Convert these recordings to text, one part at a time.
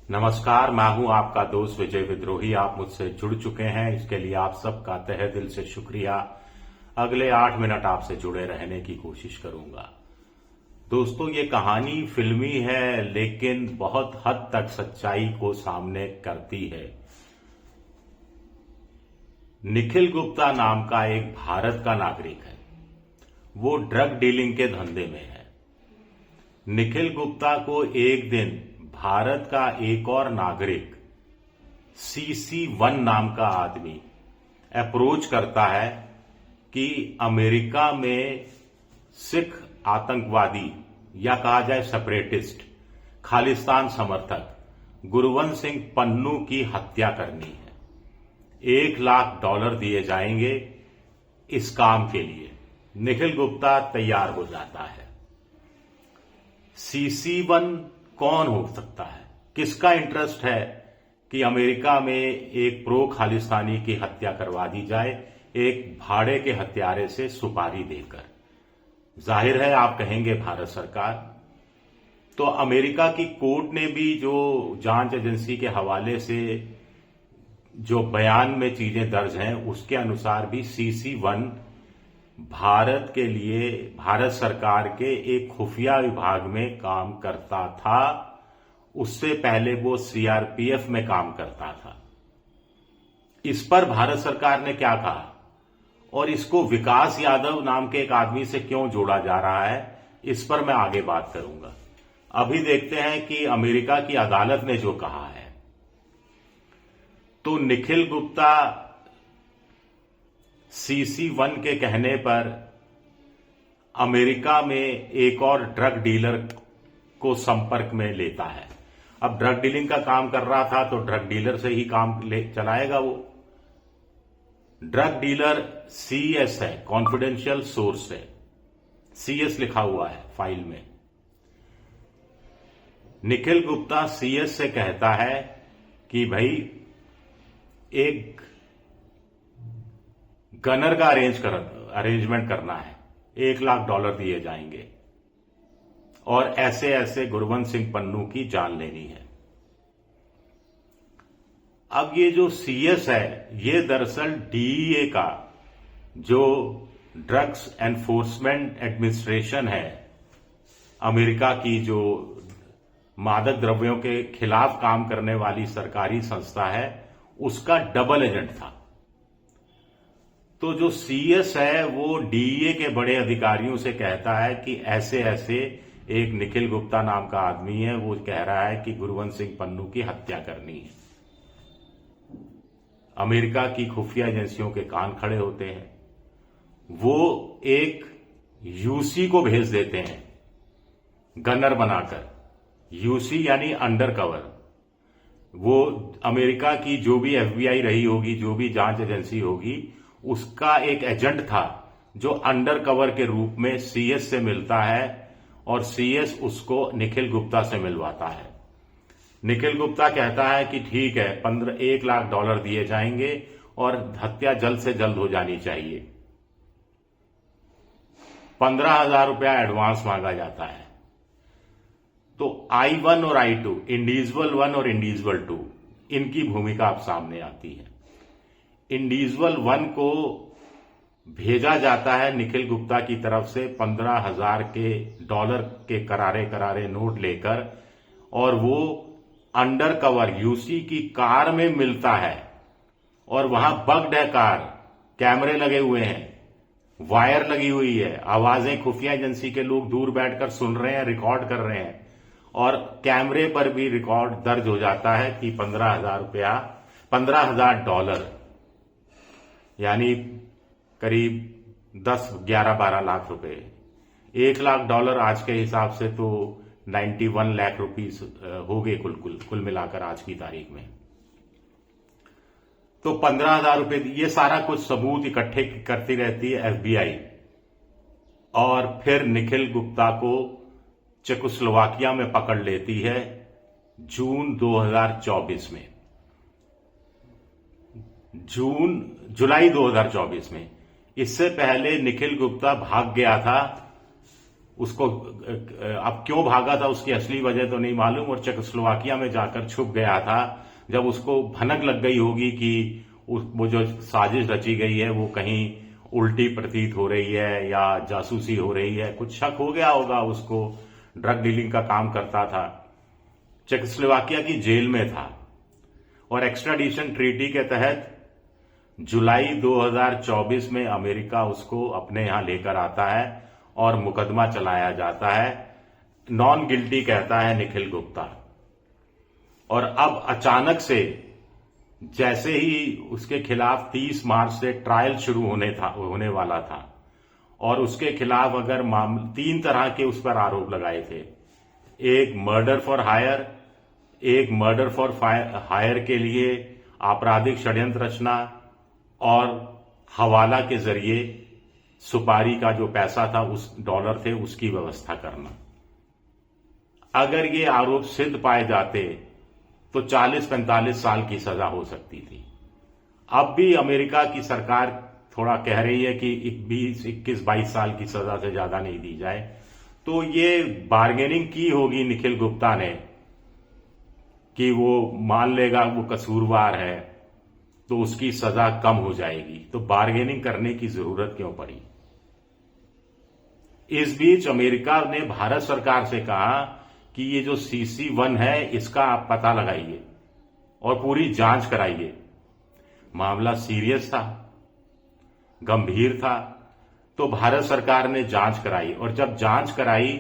नमस्कार, मैं हूं आपका दोस्त विजय विद्रोही। आप मुझसे जुड़ चुके हैं, इसके लिए आप सबका तहे दिल से शुक्रिया। अगले 8 मिनट आपसे जुड़े रहने की कोशिश करूंगा। दोस्तों, ये कहानी फिल्मी है लेकिन बहुत हद तक सच्चाई को सामने करती है। निखिल गुप्ता नाम का एक भारत का नागरिक है। वो ड्रग डीलिंग के धंधे में है। निखिल गुप्ता को एक दिन भारत का एक और नागरिक CC1 नाम का आदमी अप्रोच करता है कि अमेरिका में सिख आतंकवादी या कहा जाए सेपरेटिस्ट, खालिस्तान समर्थक गुरवंत सिंह पन्नू की हत्या करनी है। $1 लाख दिए जाएंगे इस काम के लिए। निखिल गुप्ता तैयार हो जाता है। CC1 कौन हो सकता है? किसका इंटरेस्ट है कि अमेरिका में एक प्रो खालिस्तानी की हत्या करवा दी जाए एक भाड़े के हत्यारे से सुपारी देकर? जाहिर है आप कहेंगे भारत सरकार। तो अमेरिका की कोर्ट ने भी जो जांच एजेंसी के हवाले से जो बयान में चीजें दर्ज हैं उसके अनुसार भी CC1 भारत के लिए भारत सरकार के एक खुफिया विभाग में काम करता था। उससे पहले वो CRPF में काम करता था। इस पर भारत सरकार ने क्या कहा और इसको विकास यादव नाम के एक आदमी से क्यों जोड़ा जा रहा है, इस पर मैं आगे बात करूंगा। अभी देखते हैं कि अमेरिका की अदालत ने जो कहा है। तो निखिल गुप्ता CC1 के कहने पर अमेरिका में एक और ड्रग डीलर को संपर्क में लेता है। अब ड्रग डीलिंग का काम कर रहा था तो ड्रग डीलर से ही काम चलाएगा वो। ड्रग डीलर CS है, कॉन्फिडेंशियल सोर्स है, CS लिखा हुआ है फाइल में। निखिल गुप्ता CS से कहता है कि भाई एक गनर का अरेंजमेंट करना है, $1 लाख दिए जाएंगे और ऐसे ऐसे गुरवंत सिंह पन्नू की जान लेनी है। अब ये जो CS है ये दरअसल DEA का जो ड्रग्स एनफोर्समेंट एडमिनिस्ट्रेशन है, अमेरिका की जो मादक द्रव्यों के खिलाफ काम करने वाली सरकारी संस्था है, उसका डबल एजेंट था। तो जो CS है वो DEA के बड़े अधिकारियों से कहता है कि ऐसे ऐसे एक निखिल गुप्ता नाम का आदमी है, वो कह रहा है कि गुरवंत सिंह पन्नू की हत्या करनी है। अमेरिका की खुफिया एजेंसियों के कान खड़े होते हैं। वो एक UC को भेज देते हैं गनर बनाकर। UC यानी अंडर कवर। वो अमेरिका की जो भी FBI रही होगी, जो भी जांच एजेंसी होगी, उसका एक एजेंट था जो अंडर कवर के रूप में CS से मिलता है और CS उसको निखिल गुप्ता से मिलवाता है। निखिल गुप्ता कहता है कि ठीक है, $1 लाख दिए जाएंगे और हत्या जल्द से जल्द हो जानी चाहिए। $15,000 एडवांस मांगा जाता है। तो I1 और I2, इंडिविजुअल 1 और इंडिविजुअल 2, इनकी भूमिका अब सामने आती है। इंडिविजुअल 1 को भेजा जाता है निखिल गुप्ता की तरफ से $15,000 के करारे करारे नोट लेकर, और वो अंडर कवर UC की कार में मिलता है और वहां बग्ड है कार, कैमरे लगे हुए हैं, वायर लगी हुई है, आवाजें खुफिया एजेंसी के लोग दूर बैठकर सुन रहे हैं, रिकॉर्ड कर रहे हैं और कैमरे पर भी रिकॉर्ड दर्ज हो जाता है कि $15,000 यानी करीब 10, 11, 12 लाख रुपए। $1 लाख आज के हिसाब से तो 91 लाख रुपीस हो गए कुल मिलाकर आज की तारीख में। तो $15,000 ये सारा कुछ सबूत इकट्ठे करती रहती है FBI और फिर निखिल गुप्ता को चेकोस्लोवाकिया में पकड़ लेती है जून 2024 में। जुलाई 2024 में। इससे पहले निखिल गुप्ता भाग गया था उसको अब क्यों भागा था उसकी असली वजह तो नहीं मालूम, और चेकोस्लोवाकिया में जाकर छुप गया था। जब उसको भनक लग गई होगी कि वो जो साजिश रची गई है वो कहीं उल्टी प्रतीत हो रही है या जासूसी हो रही है, कुछ शक हो गया होगा उसको। ड्रग डीलिंग का काम करता था, चेकोस्लोवाकिया की जेल में था, और एक्स्ट्राडिशन ट्रीटी के तहत जुलाई 2024 में अमेरिका उसको अपने यहां लेकर आता है और मुकदमा चलाया जाता है। नॉन गिल्टी कहता है निखिल गुप्ता। और अब अचानक से जैसे ही उसके खिलाफ 30 मार्च से ट्रायल शुरू होने वाला था, और उसके खिलाफ अगर 3 तरह के उस पर आरोप लगाए थे। एक मर्डर फॉर हायर, एक मर्डर फॉर हायर के लिए आपराधिक षड्यंत्र रचना, और हवाला के जरिए सुपारी का जो पैसा था, उस डॉलर थे, उसकी व्यवस्था करना। अगर ये आरोप सिद्ध पाए जाते तो 40-45 साल की सजा हो सकती थी। अब भी अमेरिका की सरकार थोड़ा कह रही है कि 21-22 साल की सजा से ज्यादा नहीं दी जाए। तो ये बार्गेनिंग की होगी निखिल गुप्ता ने कि वो मान लेगा वो कसूरवार है तो उसकी सजा कम हो जाएगी। तो बार्गेनिंग करने की जरूरत क्यों पड़ी? इस बीच अमेरिका ने भारत सरकार से कहा कि ये जो CC1 है इसका आप पता लगाइए और पूरी जांच कराइए। मामला सीरियस था, गंभीर था, तो भारत सरकार ने जांच कराई, और जब जांच कराई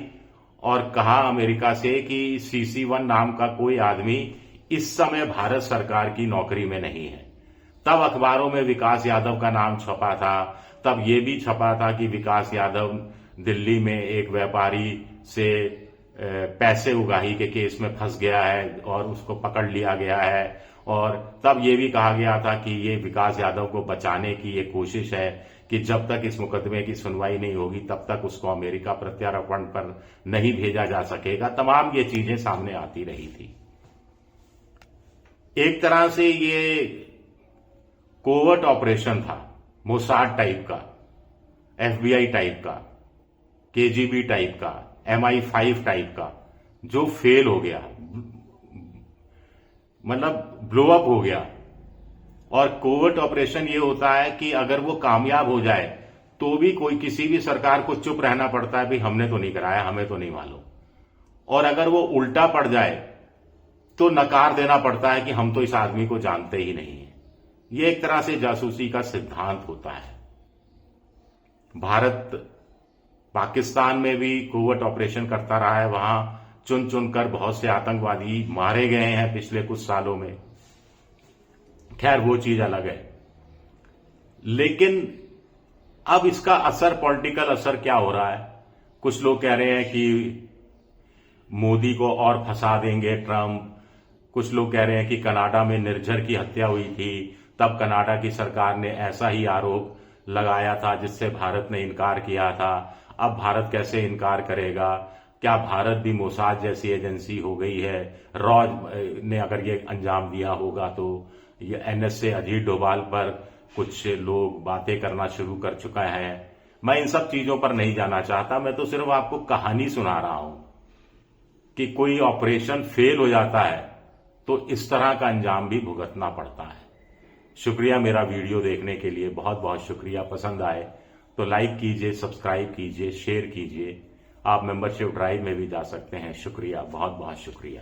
और कहा अमेरिका से कि CC1 नाम का कोई आदमी इस समय भारत सरकार की नौकरी में नहीं है, तब अखबारों में विकास यादव का नाम छपा था। तब ये भी छपा था कि विकास यादव दिल्ली में एक व्यापारी से पैसे उगाही के केस में फंस गया है और उसको पकड़ लिया गया है। और तब ये भी कहा गया था कि ये विकास यादव को बचाने की ये कोशिश है कि जब तक इस मुकदमे की सुनवाई नहीं होगी तब तक उसको अमेरिका प्रत्यार्पण पर नहीं भेजा जा सकेगा। तमाम ये चीजें सामने आती रही थी। एक तरह से ये कोवर्ट ऑपरेशन था, मोसाद टाइप का, FBI टाइप का, KGB टाइप का, MI5 टाइप का, जो फेल हो गया, मतलब ब्लो अप हो गया। और कोवर्ट ऑपरेशन ये होता है कि अगर वो कामयाब हो जाए तो भी कोई किसी भी सरकार को चुप रहना पड़ता है, भाई हमने तो नहीं कराया, हमें तो नहीं मालूम। और अगर वो उल्टा पड़ जाए तो नकार देना पड़ता है कि हम तो इस आदमी को जानते ही नहीं है। ये एक तरह से जासूसी का सिद्धांत होता है। भारत पाकिस्तान में भी कोवर्ट ऑपरेशन करता रहा है, वहां चुन चुनकर बहुत से आतंकवादी मारे गए हैं पिछले कुछ सालों में। खैर वो चीज अलग है, लेकिन अब इसका असर, पॉलिटिकल असर क्या हो रहा है? कुछ लोग कह रहे हैं कि मोदी को और फंसा देंगे ट्रंप। कुछ लोग कह रहे हैं कि कनाडा में निर्झर की हत्या हुई थी, तब कनाडा की सरकार ने ऐसा ही आरोप लगाया था जिससे भारत ने इनकार किया था। अब भारत कैसे इनकार करेगा? क्या भारत भी मोसाद जैसी एजेंसी हो गई है? रॉ ने अगर ये अंजाम दिया होगा तो ये NSA अजीत डोभाल पर कुछ लोग बातें करना शुरू कर चुका है। मैं इन सब चीजों पर नहीं जाना चाहता, मैं तो सिर्फ आपको कहानी सुना रहा हूं कि कोई ऑपरेशन फेल हो जाता है तो इस तरह का अंजाम भी भुगतना पड़ता है। शुक्रिया मेरा वीडियो देखने के लिए, बहुत बहुत शुक्रिया। पसंद आए तो लाइक कीजिए, सब्सक्राइब कीजिए, शेयर कीजिए। आप मेंबरशिप ड्राइव में भी जा सकते हैं। शुक्रिया, बहुत बहुत शुक्रिया।